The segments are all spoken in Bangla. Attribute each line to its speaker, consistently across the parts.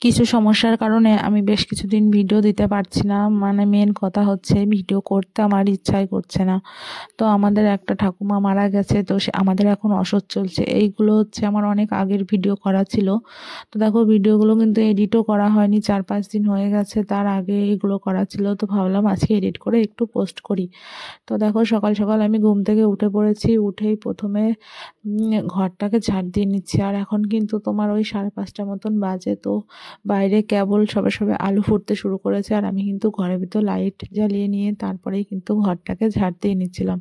Speaker 1: কিছু সমস্যার কারণে আমি বেশ কিছুদিন ভিডিও দিতে পারছি না। মানে মেন কথা হচ্ছে ভিডিও করতে আমার ইচ্ছাই করছে না। তো আমাদের একটা ঠাকুমা মারা গেছে, তো আমাদের এখন অসহ্য চলছে। এইগুলো হচ্ছে আমার অনেক আগের ভিডিও করা ছিল। তো দেখো ভিডিওগুলো কিন্তু এডিটও করা হয়নি, 4-5 দিন হয়ে গেছে, তার আগে এগুলো করা ছিল। তো ভাবলাম আজকে এডিট করে একটু পোস্ট করি। তো দেখো সকাল সকাল আমি ঘুম থেকে উঠে পড়েছি। উঠেই প্রথমে ঘরটাকে ঝাড় দিয়ে নিচ্ছি। আর এখন কিন্তু তোমার ওই 5:30 মতন বাজে। তো বাইরে কেবল সবে সবে আলু ফুটতে শুরু করেছে, আর আমি কিন্তু ঘরের ভিতর লাইট জ্বালিয়ে নিয়ে তারপরেই কিন্তু ঘরটাকে ঝাড় দিয়ে নিচ্ছিলাম।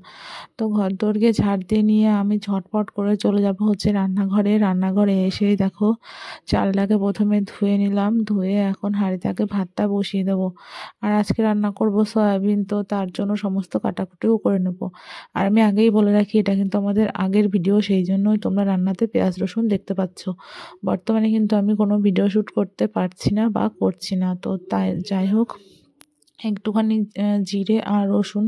Speaker 1: তো ঘর দোর গিয়ে ঝাড় দিয়ে নিয়ে আমি ঝটপট করে চলে যাব হচ্ছে রান্নাঘরে। রান্নাঘরে এসেই দেখো চালটাকে প্রথমে ধুয়ে নিলাম, ধুয়ে এখন হাঁড়িটাকে ভাতটা বসিয়ে দেবো। আর আজকে রান্না করব সয়াবিন, তো তার জন্য সমস্ত কাটাকুটিও করে নেব। আর আমি আগেই বলে রাখি, এটা কিন্তু আমাদের আগের ভিডিও, সেই জন্যই তোমরা রান্নাতে পেঁয়াজ রসুন দেখতে পাচ্ছ। বর্তমানে কিন্তু আমি কোনো ভিডিও শ্যুট করতে পারছি না বা করছি না। তো তাই যাই হোক, একটুখানি জিরে আর রসুন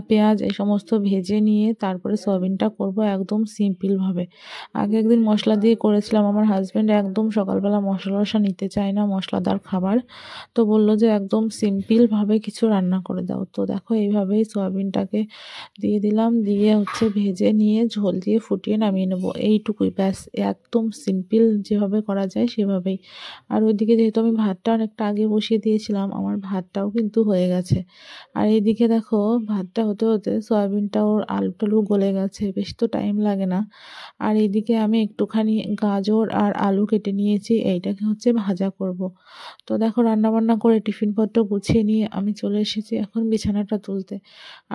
Speaker 1: পেঁয়াজ এই সমস্ত ভেজে নিয়ে তারপরে সয়াবিনটা করব একদম সিম্পলভাবে। আগে একদিন মশলা দিয়ে করেছিলাম, আমার হাজব্যান্ড একদম সকালবেলা মশলা টশলা নিতে চায় না, মশলাদার খাবার। তো বলল যে একদম সিম্পলভাবে কিছু রান্না করে দাও। তো দেখো এইভাবেই সয়াবিনটাকে দিয়ে দিলাম, দিয়ে হচ্ছে ভেজে নিয়ে ঝোল দিয়ে ফুটিয়ে নামিয়ে নেবো, এইটুকুই ব্যাস। একদম সিম্পল যেভাবে করা যায় সেভাবেই। আর ওইদিকে যেহেতু আমি ভাতটা অনেকটা আগে বসিয়ে দিয়েছিলাম, আমার ভাতটাও কিন্তু হয়ে গেছে। আর এইদিকে দেখো ভাতটা হতে হতে সয়াবিনটাও আলু টালু গলে গেছে, বেশি তো টাইম লাগে না। আর এইদিকে আমি একটুখানি গাজর আর আলু কেটে নিয়েছি, এইটাকে হচ্ছে ভাজা করব। তো দেখো রান্নাবান্না করে টিফিনপত্র গুছিয়ে নিয়ে আমি চলে এসেছি এখন বিছানাটা তুলতে।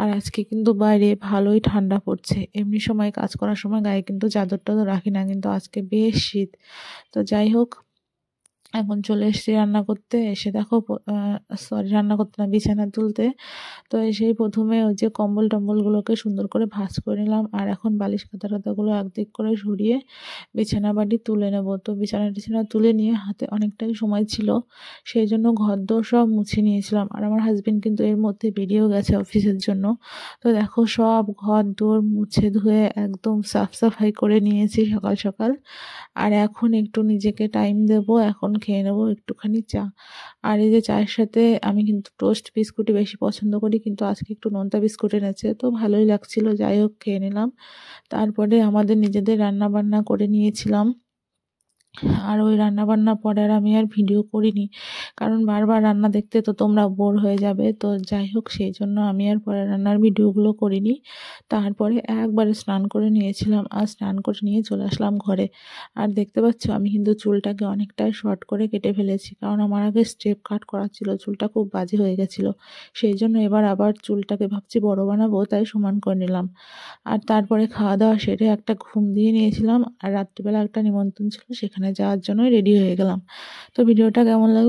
Speaker 1: আর আজকে কিন্তু বাইরে ভালোই ঠান্ডা পড়ছে। এমনি সময় কাজ করার সময় গায়ে কিন্তু চাদর টাদর রাখি না, কিন্তু আজকে বেশ শীত। তো যাই হোক, এখন চলে এসেছি রান্না করতে। এসে দেখো রান্না করতে না, বিছানা তুলতে। তো এসেই প্রথমে ওই যে কম্বল টম্বলগুলোকে সুন্দর করে ভাঁজ করে নিলাম। আর এখন বালিশ খাতা টাতাগুলো একদিক করে সরিয়ে বিছানা বাড়ি তুলে নেব। তো বিছানা টিছানা তুলে নিয়ে হাতে অনেকটাই সময় ছিল, সেই জন্য ঘরদোর সব মুছে নিয়েছিলাম। আর আমার হাজবেন্ড কিন্তু এর মধ্যে বেরিয়েও গেছে অফিসের জন্য। তো দেখো সব ঘরদোর মুছে ধুয়ে একদম সাফ সাফাই করে নিয়েছি সকাল সকাল। আর এখন একটু নিজেকে টাইম দেব, এখন খেয়ে নেবো একটুখানি চা। আর এই যে চায়ের সাথে আমি কিন্তু টোস্ট বিস্কুটই বেশি পছন্দ করি, কিন্তু আজকে একটু নোনতা বিস্কুট এনেছে, তো ভালোই লাগছিল। যাই হোক খেয়ে নিলাম। তারপরে আমাদের নিজেদের রান্না বান্না করে নিয়েছিলাম। আর ওই রান্নাবান্নার পরে আর আমি আর ভিডিও করিনি, কারণ বারবার রান্না দেখতে তো তোমরা বোর হয়ে যাবে। তো যাই হোক, সেই জন্য আমি আর পরে রান্নার ভিডিওগুলো করিনি। তারপরে একবারে স্নান করে নিয়েছিলাম, আর স্নান করে নিয়ে চলে আসলাম ঘরে। আর দেখতে পাচ্ছ আমি কিন্তু চুলটাকে অনেকটাই শর্ট করে কেটে ফেলেছি, কারণ আমার আগে স্টেপ কাট করা ছিল, চুলটা খুব বাজে হয়ে গেছিলো। সেই জন্য এবার আবার চুলটাকে ভাবছি বড় বানাবো, তাই সমান করে নিলাম। আর তারপরে খাওয়া দাওয়া সেরে একটা ঘুম দিয়ে নিয়েছিলাম। আর রাত্রিবেলা একটা নিমন্ত্রণ ছিল, সেখানে যাওয়ার জন্যই রেডি হয়ে গেলাম। তো ভিডিওটা কেমন লাগলো